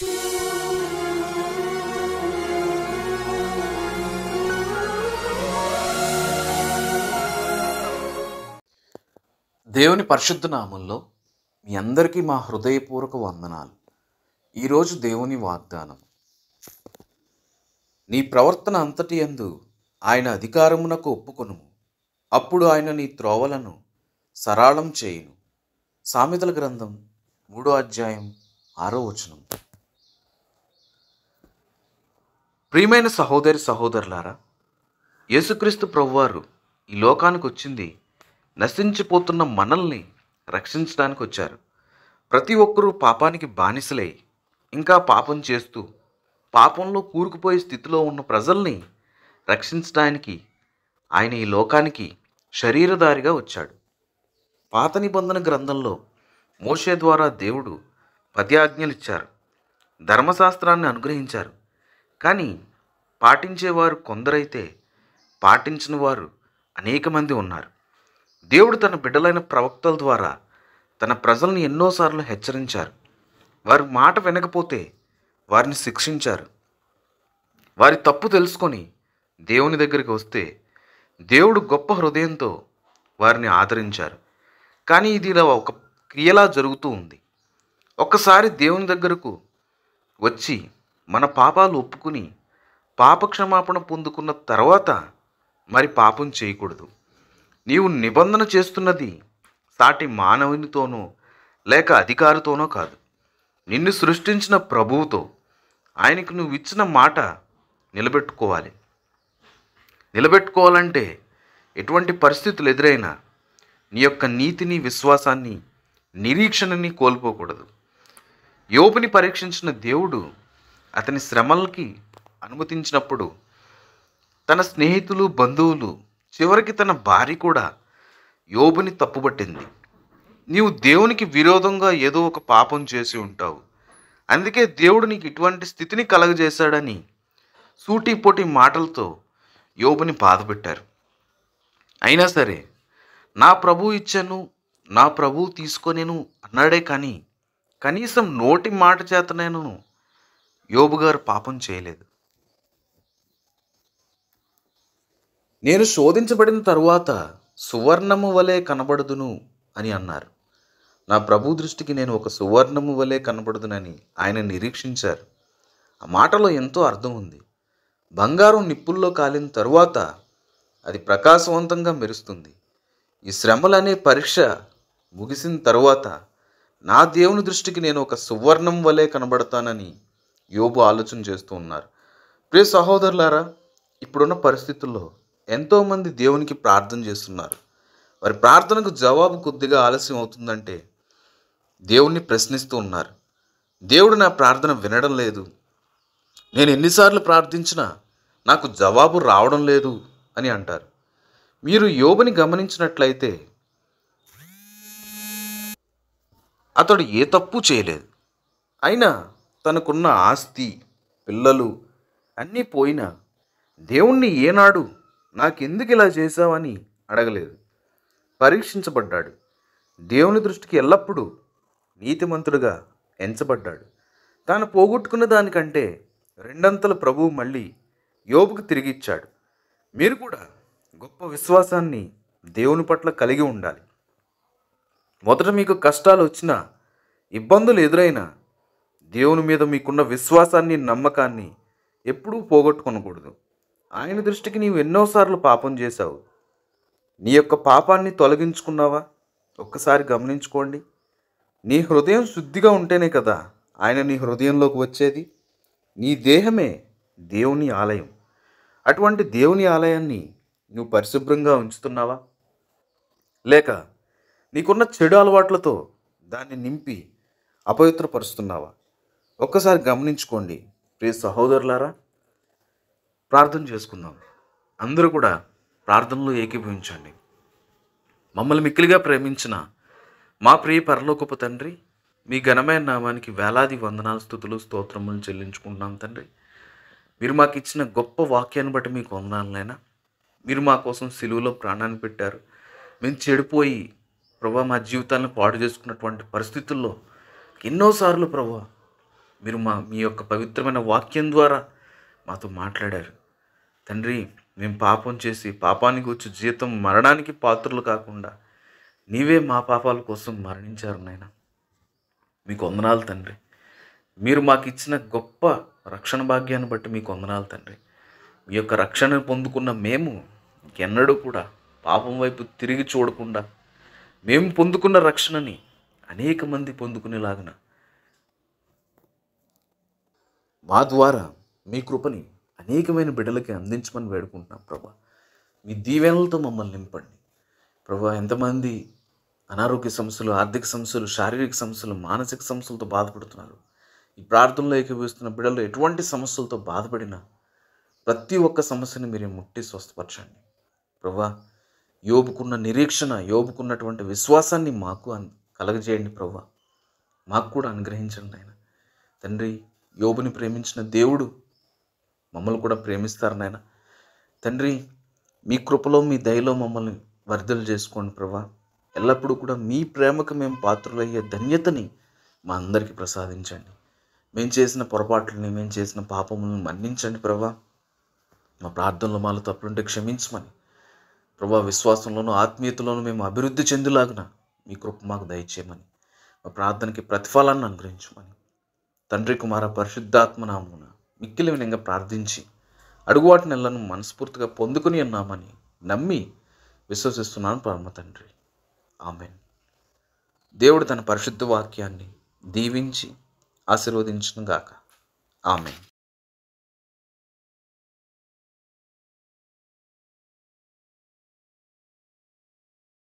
దేవుని పరిశుద్ధ నామంలో మీ అందరికీ మా హృదయపూర్వక వందనాలు. ఈరోజు దేవుని వాగ్దానం, నీ ప్రవర్తన అంతటి యందు ఆయన అధికారమునకు ఒప్పుకొనుము, అప్పుడు ఆయన నీ త్రోవలను సరళం చేయును. సామెతల గ్రంథం 3వ అధ్యాయం 6వ వచనం. ప్రియమైన సహోదరి సహోదరులారా, యేసుక్రీస్తు ప్రభువారు ఈ లోకానికి వచ్చింది నశించిపోతున్న మనల్ని రక్షించడానికి వచ్చారు. ప్రతి ఒక్కరూ పాపానికి బానిసలై ఇంకా పాపం చేస్తూ పాపంలో కూరుకుపోయే స్థితిలో ఉన్న ప్రజల్ని రక్షించడానికి ఆయన ఈ లోకానికి శరీరధారిగా వచ్చాడు. పాత నిబంధన గ్రంథంలో మోషే ద్వారా దేవుడు 10 ఆజ్ఞలు ఇచ్చారు, ధర్మశాస్త్రాన్ని అనుగ్రహించారు. కానీ పాటించేవారు కొందరైతే పాటించిన వారు అనేక మంది ఉన్నారు. దేవుడు తన బిడ్డలైన ప్రవక్తల ద్వారా తన ప్రజల్ని ఎన్నోసార్లు హెచ్చరించారు. వారి మాట వినకపోతే వారిని శిక్షించారు. వారి తప్పు తెలుసుకొని దేవుని దగ్గరికి వస్తే దేవుడు గొప్ప హృదయంతో వారిని ఆదరించారు. కానీ ఇది ఇలా ఒక క్రియలా జరుగుతూ ఉంది. ఒక్కసారి దేవుని దగ్గరకు వచ్చి మన పాపాలు ఒప్పుకుని పాపక్షమాపణ పొందుకున్న తర్వాత మరి పాపం చేయకూడదు. నీవు నిబంధన చేస్తున్నది సాటి మానవునితోనో లేక అధికారితోనో కాదు, నిన్ను సృష్టించిన ప్రభువుతో. ఆయనకు నువ్వు ఇచ్చిన మాట నిలబెట్టుకోవాలంటే ఎటువంటి పరిస్థితులు ఎదురైనా నీ యొక్క నీతిని, విశ్వాసాన్ని, నిరీక్షణని కోల్పోకూడదు. యోబుని పరీక్షించిన దేవుడు అతని శ్రమలకి అనుమతించినప్పుడు తన స్నేహితులు, బంధువులు, చివరికి తన భార్య కూడా యోబుని తప్పుపట్టింది. నీవు దేవునికి విరోధంగా ఏదో ఒక పాపం చేసి ఉంటావు, అందుకే దేవుడు నీకు ఇటువంటి స్థితిని కలగజేశాడని సూటిపోటి మాటలతో యోబుని బాధపెట్టారు. అయినా సరే నా ప్రభువు ఇచ్చాను, నా ప్రభువు తీసుకొనేను అన్నాడే కానీ కనీసం నోటి మాట చేతనేను యోబు గారు పాపం చేయలేదు. నేను శోధించబడిన తరువాత సువర్ణము వలె కనబడుదును అని అన్నారు. నా ప్రభు దృష్టికి నేను ఒక సువర్ణము వలె కనబడుదునని ఆయన నిరీక్షించారు. ఆ మాటలో ఎంతో అర్థం ఉంది. బంగారం నిప్పుల్లో కాలిన తరువాత అది ప్రకాశవంతంగా మెరుస్తుంది. ఈ శ్రమలనే పరీక్ష ముగిసిన తరువాత నా దేవుని దృష్టికి నేను ఒక సువర్ణం వలె కనబడతానని యోబు ఆలోచన చేస్తూ ఉన్నారు. ప్రియ సహోదరులారా, ఇప్పుడున్న పరిస్థితుల్లో ఎంతోమంది దేవునికి ప్రార్థన చేస్తున్నారు. వారి ప్రార్థనకు జవాబు కొద్దిగా ఆలస్యం అవుతుందంటే దేవుణ్ణి ప్రశ్నిస్తూ ఉన్నారు. దేవుడు నా ప్రార్థన వినడం లేదు, నేను ఎన్నిసార్లు ప్రార్థించినా నాకు జవాబు రావడం లేదు అని అంటారు. మీరు యోబుని గమనించినట్లయితే అతడు ఏ తప్పు చేయలేదు. అయినా తనకున్న ఆస్తి, పిల్లలు అన్నీ పోయినా దేవుణ్ణి ఏనాడు నాకెందుకు ఇలా చేశావని అడగలేదు. పరీక్షించబడ్డాడు. దేవుని దృష్టికి ఎల్లప్పుడూ నీతిమంతుడుగా ఎంచబడ్డాడు. తాను పోగొట్టుకున్న దానికంటే రెండంతల ప్రభువు మళ్ళీ యోబుకు తిరిగిచ్చాడు. మీరు కూడా గొప్ప విశ్వాసాన్ని దేవుని పట్ల కలిగి ఉండాలి. మొదట మీకు కష్టాలు వచ్చినా, ఇబ్బందులు ఎదురైనా దేవుని మీద మీకున్న విశ్వాసాన్ని, నమ్మకాన్ని ఎప్పుడూ పోగొట్టుకోకూడదు. ఆయన దృష్టికి నీవు ఎన్నోసార్లు పాపం చేశావు. నీ యొక్క పాపాన్ని తొలగించుకున్నావా? ఒక్కసారి గమనించుకోండి. నీ హృదయం శుద్ధిగా ఉంటేనే కదా ఆయన నీ హృదయంలోకి వచ్చేది. నీ దేహమే దేవుని ఆలయం. అటువంటి దేవుని ఆలయాన్ని నువ్వు పరిశుభ్రంగా ఉంచుతున్నావా? లేక నీకున్న చెడు అలవాట్లతో దాన్ని నింపి అపవిత్రపరుస్తున్నావా? ఒక్కసారి గమనించుకోండి. ప్రియ సహోదరులారా, ప్రార్థన చేసుకుందాం. అందరూ కూడా ప్రార్థనలో ఏకీభవించండి. మమ్మల్ని మిక్కిలిగా ప్రేమించిన మా ప్రియ పరలోకపు తండ్రి, మీ ఘనమైన నామానికి వేలాది వందనాలు, స్తుతులు, స్తోత్రములు చెల్లించుకుంటున్నాం తండ్రి. మీరు మాకు ఇచ్చిన గొప్ప వాక్యాన్ని బట్టి మీకు వందనాలనైనా. మీరు మా కోసం సిలువలో ప్రాణాన్ని పెట్టారు. మేము చెడిపోయి ప్రభా మా జీవితాలను పాడు చేసుకున్నటువంటి పరిస్థితుల్లో ఎన్నోసార్లు ప్రభా మీరు మీ యొక్క పవిత్రమైన వాక్యం ద్వారా మాతో మాట్లాడారు. తండ్రి, మేము పాపం చేసి పాపానికి వచ్చి జీతం మరణానికి పాత్రలు కాకుండా నీవే మా పాపాల కోసం మరణించారు నాయన. మీకు వందనాలు తండ్రి. మీరు మాకు ఇచ్చిన గొప్ప రక్షణ భాగ్యాన్ని బట్టి మీకు వందనాలు తండ్రి. మీ యొక్క రక్షణను పొందుకున్న మేము ఎన్నడూ కూడా పాపం వైపు తిరిగి చూడకుండా మేము పొందుకున్న రక్షణని అనేక మంది పొందుకునేలాగన మా ద్వారా మీ కృపని అనేకమైన బిడ్డలకి అందించమని వేడుకుంటున్నాం ప్రభా. మీ దీవెనలతో మమ్మల్ని నింపండి ప్రభా. ఎంతమంది అనారోగ్య సమస్యలు, ఆర్థిక సమస్యలు, శారీరక సమస్యలు, మానసిక సమస్యలతో బాధపడుతున్నారు. ఈ ప్రార్థనలో ఏకీభవిస్తున్న బిడ్డలు ఎటువంటి సమస్యలతో బాధపడినా ప్రతి ఒక్క సమస్యని మీరు ముట్టి స్వస్థపరచండి ప్రభా. యోబుకున్న నిరీక్షణ, యోబుకున్నటువంటి విశ్వాసాన్ని మాకు కలగజేయండి ప్రభా. మాకు కూడా అనుగ్రహించండి ఆయన. తండ్రి, యోబుని ప్రేమించిన దేవుడు మమ్మల్ని కూడా ప్రేమిస్తారు నాయన. తండ్రి, మీ కృపలో మీ దయలో మమ్మల్ని వర్ధలు చేసుకోండి ప్రభా. ఎల్లప్పుడూ కూడా మీ ప్రేమకు మేము పాత్రులయ్యే ధన్యతని మా అందరికీ ప్రసాదించండి. మేము చేసిన పొరపాట్లని, మేము చేసిన పాపములను మన్నించండి ప్రభా. మా ప్రార్థనలో మాలో తప్పులుంటే క్షమించమని ప్రభా. విశ్వాసంలోనూ ఆత్మీయతలోనూ మేము అభివృద్ధి చెందులాగున మీ కృప మాకు దయచేయమని, మా ప్రార్థనకి ప్రతిఫలాన్ని అనుగ్రహించమని తండ్రి, కుమార, పరిశుద్ధాత్మ నామమున మిక్కిలి వినంగా ప్రార్థించి అడుగువాటి నెలను మనస్ఫూర్తిగా పొందుకుని ఉన్నామని నమ్మి విశ్వసిస్తున్నాను పరమ తండ్రి. ఆమెన్. దేవుడు తన పరిశుద్ధ వాక్యాన్ని దీవించి ఆశీర్వదించును గాక. ఆమెన్.